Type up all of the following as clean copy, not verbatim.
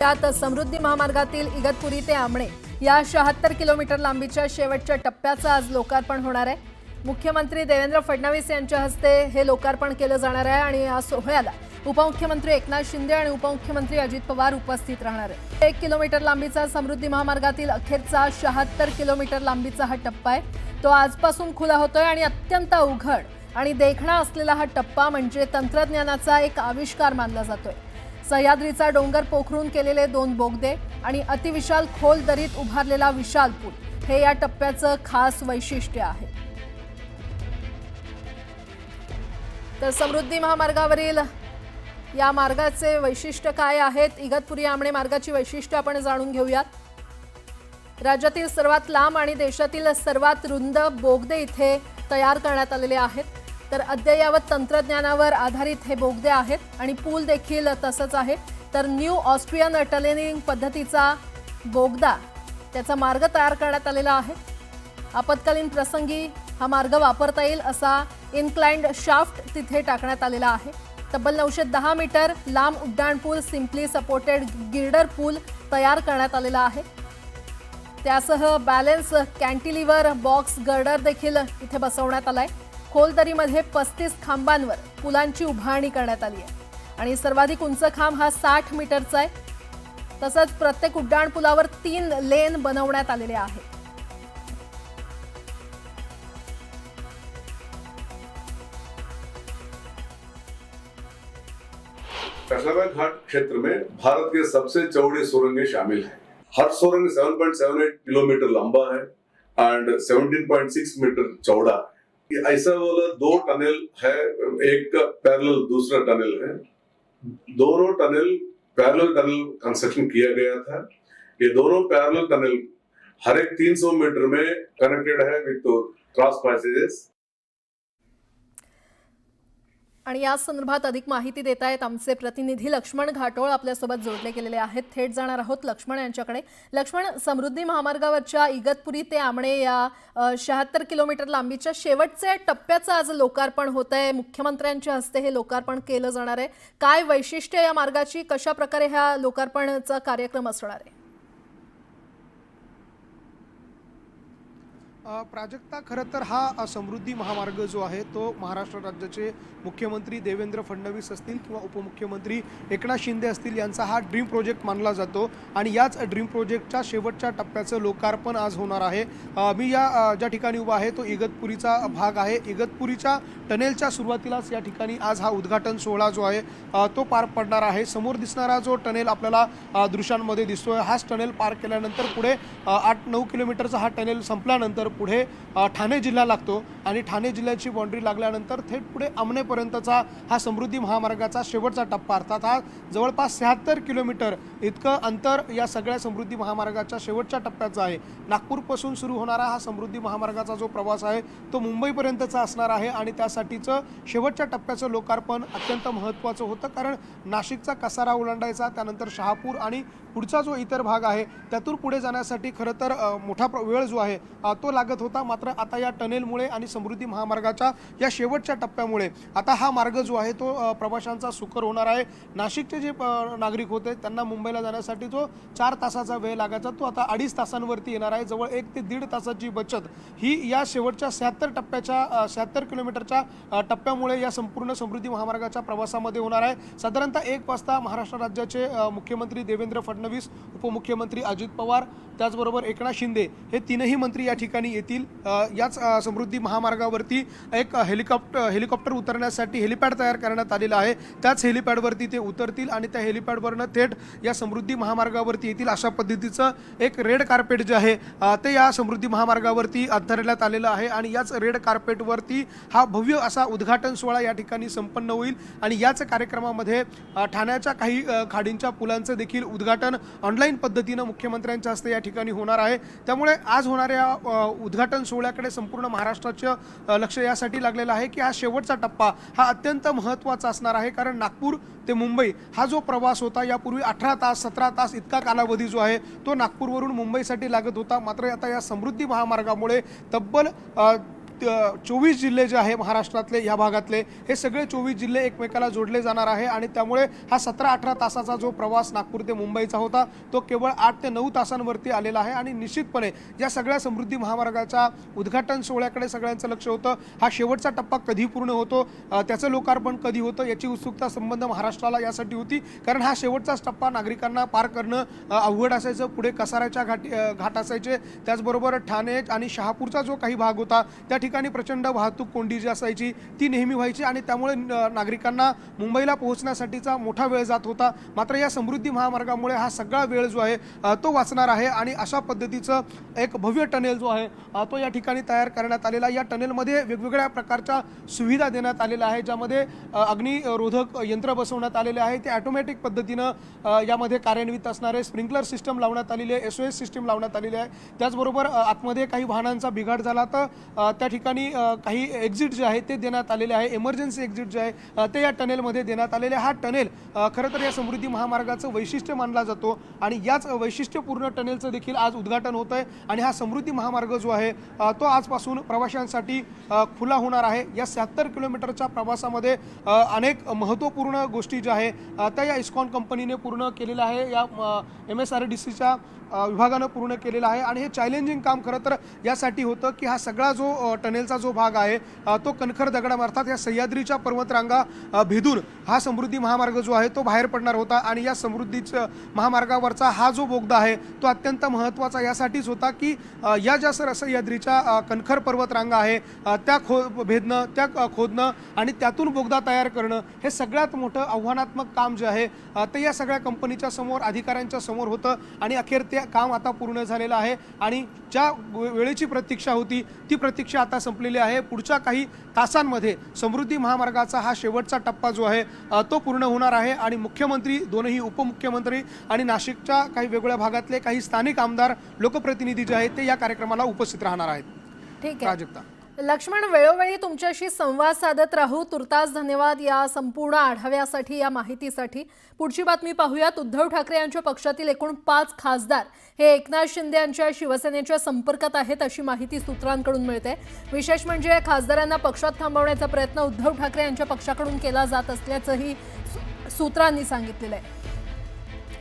त्यात समृद्धी महामार्गातील इगतपुरी ते आमणे या 76 किलोमीटर लांबीच्या शेवटच्या टप्प्याचं आज लोकार्पण होणार आहे। मुख्यमंत्री देवेंद्र फडणवीस यांच्या हस्ते हे लोकार्पण केलं जाणार आहे आणि या सोहळ्याला उपमुख्यमंत्री एकनाथ शिंदे आणि उपमुख्यमंत्री अजित पवार उपस्थित राहणार आहेत। 1 किलोमीटर लांबीचा समृद्धी महामार्गातील अखेरचा 76 किलोमीटर लांबीचा हा टप्पा आहे। तो आजपासून खुला होतोय आणि अत्यंत अवघड आणि देखणा असलेला हा टप्पा म्हणजे तंत्रज्ञानाचा एक आविष्कार मानला जातोय। सह्याद्रीचा डोंगर पोखरून केलेले 2 बोगदे आणि अतिविशाल खोल दरीत उभारलेला विशाल पूल हे या टप्प्याचं खास वैशिष्ट्य आहे। तर समृद्धी महामार्गावरील या मार्गाचे वैशिष्ट्य काय आहेत, इगतपुरी आमणे मार्गाची वैशिष्ट्य आपण जाणून घेऊयात। राज्यातील सर्वात लांब आणि देशातील सर्वात रुंद बोगदे इथे तयार करण्यात आलेले आहेत। तर अद्ययावत तंत्रज्ञानावर आधारित हे बोगदे आहेत आणि पूल देखील तसंच आहे। तर न्यू ऑस्ट्रियन टनेलिंग पद्धतीचा बोगदा त्याचा मार्ग तयार करण्यात आलेला आहे। आपत्कालीन प्रसंगी हा मार्ग वापरता येईल असा इन्क्लाइन्ड शाफ्ट तिथे टाकण्यात आलेला आहे। तब्बल 910 मीटर लांब उड्डाण पूल सिम्पली सपोर्टेड गिर्डर पूल तयार करण्यात आलेला आहे। त्यासह बॅलन्स कॅन्टिलिव्हर बॉक्स गर्डर देखील इथे बसवण्यात आलाय। खोलदरीमध्ये 35 खांबांवर पुलांची उभारणी करण्यात आली आहे आणि सर्वाधिक उंच खांब हा 60 मीटरचा आहे। तसंच प्रत्येक उड्डाण पुलावर 3 लेन बनवण्यात आलेले आहेत। कसराबाद घाट क्षेत्र में भारत के सबसे चौड़े सुरंगें शामिल हैं। हर सुरंग 7.78 किलोमीटर लंबा है एंड 17.6 मीटर चौड़ा है। ऐसा वाला 2 टनल है, एक पैरेलल दूसरा टनल है। दोनों टनल पैरेलल टनल कंस्ट्रक्शन किया गया था। ये दोनों पैरेलल टनल हर एक 300 मीटर में कनेक्टेड है विथ क्रॉस पैसेजेस। आणि या संदर्भात अधिक माहिती देत आहेत आमचे प्रतिनिधी लक्ष्मण घाटोळ आपल्यासोबत जोडले गेलेले आहेत। थेट जाणार आहोत लक्ष्मण यांच्याकडे। लक्ष्मण, समृद्धी महामार्गावरच्या इगतपुरी ते आमणे या 76 किलोमीटर लांबीच्या शेवटच्या टप्प्याचं आज लोकार्पण होत आहे। मुख्यमंत्र्यांच्या हस्ते हे लोकार्पण केलं जाणार आहे। काय वैशिष्ट्य या मार्गाची, कशा प्रकारे ह्या लोकार्पणाचा कार्यक्रम असणार आहे? प्राजक्ता, खरं तर हा समृद्धी महामार्ग जो आहे तो महाराष्ट्र राज्याचे मुख्यमंत्री देवेंद्र फडणवीस असतील किंवा उपमुख्यमंत्री एकनाथ शिंदे असतील यांचा हा ड्रीम प्रोजेक्ट मानला जातो आणि याच ड्रीम प्रोजेक्टच्या शेवटच्या टप्प्याचं लोकार्पण आज होणार आहे। मी या ज्या ठिकाणी उभा आहे तो इगतपुरीचा भाग आहे। इगतपुरीच्या टनेलच्या सुरुवातीलाच या ठिकाणी आज हा उद्घाटन सोहळा जो आहे तो पार पडणार आहे। समोर दिसणारा जो टनेल आपल्याला दृश्यांमध्ये दिसतोय हाच टनेल पार केल्यानंतर पुढे 8-9 किलोमीटरचा हा टनेल संपल्यानंतर पुढे ठाणे जिल्हा लागतो आणि ठाणे जिल्ह्याची बाउंड्री लागल्यानंतर थेट पुढे आमनेपर्यंतचा हा समृद्धी महामार्गाचा शेवटचा टप्पा, अर्थात हा जवळपास 76 किलोमीटर इतकं अंतर या सगळ्या समृद्धी महामार्गाच्या शेवटच्या टप्प्याचा आहे। नागपूरपासून सुरू होणारा हा समृद्धी महामार्गाचा जो प्रवास आहे तो मुंबईपर्यंतचा असणार आहे आणि त्यासाठीचं शेवटच्या टप्प्याचं लोकार्पण अत्यंत महत्त्वाचं होतं, कारण नाशिकचा कसारा ओलांडायचा, त्यानंतर शहापूर आणि पुढचा जो इतर भाग आहे त्यातून पुढे जाण्यासाठी खरं तर मोठा वेळ जो आहे तो लागत होता। मात्र आता या टनेलमुळे आणि समृद्धी महामार्गाच्या या शेवटच्या टप्प्यामुळे आता हा मार्ग जो आहे तो प्रवाशांचा सुकर होणार आहे। नाशिकचे जे नागरिक होते त्यांना मुंबईला जाण्यासाठी जो 4 तासाचा वेळ लागायचा तो आता 2.5 तासांवरती येणार आहे। जवळ 1 ते 1.5 तासाची बचत ही या शेवटच्या 76 किलोमीटरच्या टप्प्यामुळे या संपूर्ण समृद्धी महामार्गाच्या प्रवासामध्ये होणार आहे। साधारणतः 1 वाजता महाराष्ट्र राज्याचे मुख्यमंत्री देवेंद्र फडणवीस, उपमुख्यमंत्री अजित पवार, त्याचबरोबर एकनाथ शिंदे हे तीनही मंत्री या ठिकाणी येतील। याच समृद्धी महामार्गावरती एक हेलिकॉप्टर उतरण्यासाठी हेलिपॅड तयार करण्यात आलेला आहे। त्याच हेलिपॅडवरती ते उतरतील आणि त्या हेलिपॅडवरनं थेट या समृद्धी महामार्गावरती येतील। अशा पद्धतीचं एक रेड कार्पेट जे आहे ते या समृद्धी महामार्गावरती अंतरण्यात आलेलं आहे आणि याच रेड कार्पेटवरती हा भव्य असा उद्घाटन सोहळा या ठिकाणी संपन्न होईल आणि याच कार्यक्रमामध्ये ठाण्याच्या काही खाडींच्या पुलांचं देखील उद्घाटन ऑनलाईन पद्धतीनं मुख्यमंत्र्यांच्या हस्ते या ठिकाणी होणार आहे। त्यामुळे आज होणाऱ्या उद्घाटन सोहळ्याकडे संपूर्ण महाराष्ट्राचं लक्ष यासाठी लागलेलं आहे की हा शेवटचा टप्पा हा अत्यंत महत्त्वाचा असणार आहे, कारण नागपूर ते मुंबई हा जो प्रवास होता यापूर्वी 18 तास 17 तास इतका कालावधी जो आहे तो नागपूरवरून मुंबईसाठी लागत होता। मात्र आता या समृद्धी महामार्गामुळे तब्बल 24 जिल्हे जे आहे महाराष्ट्रातले ह्या भागातले हे सगळे 24 जिल्हे एकमेकाला जोडले जाणार आहे आणि त्यामुळे हा 17-18 तासाचा जो प्रवास नागपूर ते मुंबईचा होता तो केवळ 8 ते 9 तासांवरती आलेला आहे आणि निश्चितपणे या सगळ्या समृद्धी महामार्गाच्या उद्घाटन सोहळ्याकडे सगळ्यांचं लक्ष होतं. हा शेवटचा टप्पा कधी पूर्ण होतो, त्याचं लोकार्पण कधी होतं याची उत्सुकता संबंध महाराष्ट्राला यासाठी होती, कारण हा शेवटचाच टप्पा नागरिकांना पार करणं अवघड असायचं. पुढे कसाऱ्याच्या घाट असायचे, त्याचबरोबर ठाणे आणि शहापूरचा जो काही भाग होता त्या ठिकाणी प्रचंड वाहतूक कोंडी जी असायची ती नेहमी व्हायची आणि त्यामुळे नागरिकांना मुंबईला पोहोचण्यासाठीचा मोठा वेळ जात होता. मात्र या समृद्धी महामार्गामुळे हा सगळा वेळ जो आहे तो वाचणार आहे आणि अशा पद्धतीचं एक भव्य टनेल जो आहे तो या ठिकाणी तयार करण्यात आलेला. या टनेलमध्ये वेगवेगळ्या प्रकारच्या सुविधा देण्यात आलेल्या आहेत, ज्यामध्ये अग्निरोधक यंत्र बसवण्यात आलेले आहे. ते ऑटोमॅटिक पद्धतीनं यामध्ये कार्यान्वित असणारे स्प्रिंकलर सिस्टम लावण्यात आलेली आहे, SOS सिस्टम लावण्यात आलेली आहे. त्याचबरोबर आतमध्ये काही वाहनांचा बिघाड झाला तर त्या ठिकाणी काही एक्झिट जे आहे ते देण्यात आलेले आहे. इमर्जन्सी एक्झिट जे आहे ते या टनेलमध्ये देण्यात आलेले. हा टनेल खरं तर या समृद्धी महामार्गाचं वैशिष्ट्य मानला जातो आणि याच वैशिष्ट्यपूर्ण टनेलचं देखील आज उद्घाटन होत आहे आणि हा समृद्धी महामार्ग जो आहे तो आजपासून प्रवाशांसाठी खुला होणार आहे. या 76 किलोमीटरच्या प्रवासामध्ये अनेक महत्त्वपूर्ण गोष्टी ज्या आहे त्या या इस्कॉन कंपनीने पूर्ण केलेल्या आहे, या MSRDCच्या विभागानं पूर्ण केलेला आहे आणि हे चॅलेंजिंग काम खरं तर यासाठी होतं की हा सगळा जो टनेलचा जो भाग आहे तो कणखर दगडा अर्थात या सह्याद्रीच्या पर्वतरांगा भेदून हा समृद्धी महामार्ग जो आहे तो बाहेर पडणार होता आणि या समृद्धीच्या महामार्गावरचा हा जो बोगदा आहे तो अत्यंत महत्त्वाचा यासाठीच होता की या ज्या सह्याद्रीच्या कणखर पर्वतरांगा आहे त्या भेदणं, त्या खोदणं आणि त्यातून बोगदा तयार करणं हे सगळ्यात मोठं आव्हानात्मक काम जे आहे ते या सगळ्या कंपनीच्या समोर, अधिकाऱ्यांच्या समोर होतं आणि अखेर ते काम आता पूर्ण झालेलं आहे आणि ज्या वेळेची प्रतीक्षा होती ती प्रतीक्षा आता संपलेली आहे. पुढच्या काही तासांमध्ये समृद्धी महामार्गाचा हा शेवटचा टप्पा जो आहे तो पूर्ण होणार आहे आणि मुख्यमंत्री, दोनही उपमुख्यमंत्री आणि नाशिकच्या काही वेगवेगळ्या भागातले काही स्थानिक आमदार, लोकप्रतिनिधी जे आहेत ते या कार्यक्रमाला उपस्थित राहणार आहेत. ठीक आहे प्राजक्ता. लक्ष्मण, वेळोवेळी तुमच्याशी संवाद साधत राहू. तुर्तास धन्यवाद या संपूर्ण आढाव्यासाठी, या माहितीसाठी. पुढची बातमी पाहूयात. उद्धव ठाकरे यांच्या पक्षातील एकूण 5 खासदार हे एकनाथ शिंदे यांच्या शिवसेनेच्या संपर्कात आहेत अशी माहिती सूत्रांकडून मिळते. विशेष म्हणजे खासदारांना पक्षात थांबवण्याचा प्रयत्न उद्धव ठाकरे यांच्या पक्षाकडून केला जात असल्याचंही सूत्रांनी सांगितलेलं आहे.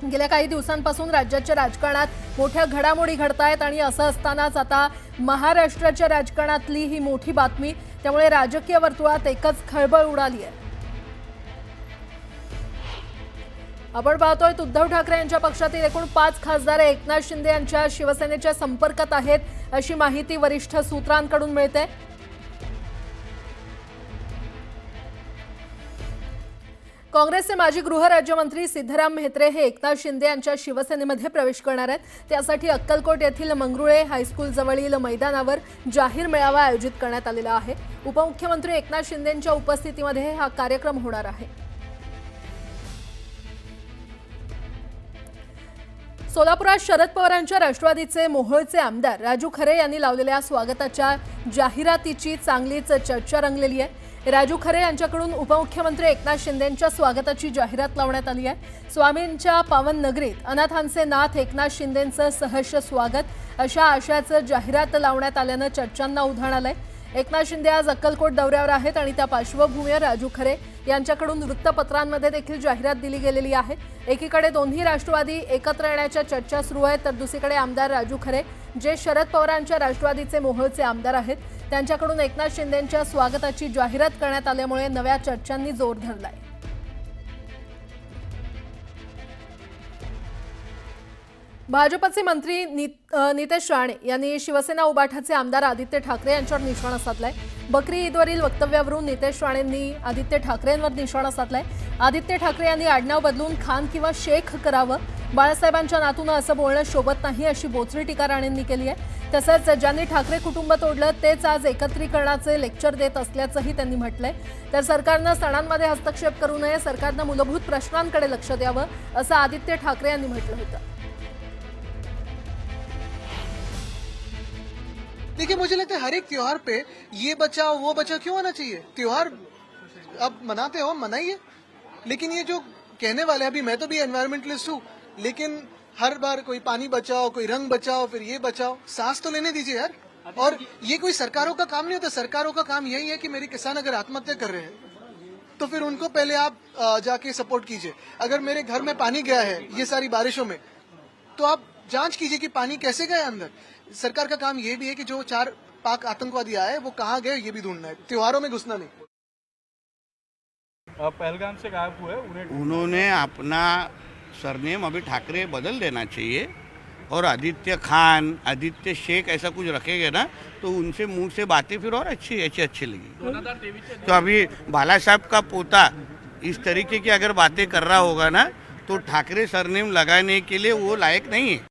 गेल्या काही दिवसांपासून राज्याच्या राजकारणात मोठ्या घडामोडी घडतायत आणि असं असतानाच आता महाराष्ट्राच्या राजकारणातली ही मोठी बातमी, त्यामुळे राजकीय वर्तुळात एकच खळबळ उडाली आहे. आपण पाहतोय उद्धव ठाकरे यांच्या पक्षातील एकूण 5 खासदार एकनाथ शिंदे यांच्या शिवसेनेच्या संपर्कात आहेत अशी माहिती वरिष्ठ सूत्रांकडून मिळते. काँग्रेसचे माजी गृहराज्यमंत्री सिद्धराम म्हेत्रे हे एकनाथ शिंदे यांच्या शिवसेनेमध्ये प्रवेश करणार आहेत. त्यासाठी अक्कलकोट येथील मंगरुळे हायस्कूल जवळील मैदानावर जाहीर मेळावा आयोजित करण्यात आलेला आहे. उपमुख्यमंत्री एकनाथ शिंदेंच्या उपस्थितीमध्ये हा कार्यक्रम होणार आहे. सोलापुरात शरद पवारांच्या राष्ट्रवादीचे मोहोळचे आमदार राजू खरे यांनी लावलेल्या स्वागताच्या जाहिरातीची चांगलीच चर्चा रंगलेली आहे. राजू खरे यांच्याकडून उपमुख्यमंत्री एकनाथ शिंदेंच्या स्वागताची जाहिरात लावण्यात आली आहे. स्वामींच्या पावन नगरीत अनाथांचे नाथ एकनाथ शिंदेंचं सहर्ष स्वागत अशा आशयाचं जाहिरात लावण्यात आल्यानं चर्चांना उधाण आलंय. एकनाथ शिंदे आज अक्कलकोट दौऱ्यावर आहेत आणि त्या पार्श्वभूमीवर राजू खरे यांच्याकडून वृत्तपत्रांमध्ये देखील जाहिरात दिली गेलेली आहे. एकीकडे दोन्ही राष्ट्रवादी एकत्र येण्याच्या चर्चा सुरू आहेत, तर दुसरीकडे आमदार राजू खरे जे शरद पवारांच्या राष्ट्रवादीचे मोहोळचे आमदार आहेत त्यांच्याकडून एकनाथ शिंदेंच्या स्वागताची जाहिरात करण्यात आल्यामुळे नव्या चर्चांनी जोर धरलाय. भाजपचे मंत्री नितेश राणे यांनी शिवसेना उबाठाचे आमदार आदित्य ठाकरे यांच्यावर निशाणा साधलाय. बकरी ईदवरील वक्तव्यावरून नितेश राणेंनी आदित्य ठाकरेंवर निशाणा साधलाय. आदित्य ठाकरे यांनी आडनाव बदलून खान किंवा शेख करावं, बाळासाहेबांच्या नातूनं असं बोलणं शोभत नाही अशी बोचरी टीका राणेंनी केली आहे. तसंच ज्यांनी ठाकरे कुटुंब तोडलं तेच आज एकत्रीकरणाचे लेक्चर देत असल्याचंही त्यांनी म्हटलंय. तर सरकारनं सणांमध्ये हस्तक्षेप करू नये, सरकारनं मूलभूत प्रश्नांकडे लक्ष द्यावं असं आदित्य ठाकरे यांनी म्हटलं होतं. देखिए, मुझे लगता है हर एक त्योहार पे ये बचाओ वो बचाओ क्यों आना चाहिए. त्योहार अब मनाते हो, मनाइए, लेकिन ये जो कहने वाले, अभी मैं तो भी एनवायरमेंटलिस्ट हूँ, लेकिन हर बार कोई पानी बचाओ, कोई रंग बचाओ, फिर ये बचाओ, सांस तो लेने दीजिए यार. और ये कोई सरकारों का काम नहीं होता। सरकारों का काम यही है कि मेरे किसान अगर आत्महत्या कर रहे हैं तो फिर उनको पहले आप जाके सपोर्ट कीजिए। अगर मेरे घर में पानी गया है ये सारी बारिशों में, तो आप जांच कीजिए कि पानी कैसे गया अंदर। सरकार का काम ये भी है कि जो 4 पाक आतंकवादी आए वो कहाँ गए ये भी ढूंढना है, त्योहारों में घुसना नहीं। पहलगाम से गायब हुए उन्होंने अपना सरनेम अभी ठाकरे बदल देना चाहिए और आदित्य खान, आदित्य शेख ऐसा कुछ रखेंगे ना तो उनसे मुंह से बातें फिर और अच्छी लगी। तो अभी बाला साहब का पोता इस तरीके की अगर बातें कर रहा होगा ना तो ठाकरे सरनेम लगाने के लिए वो लायक नहीं है।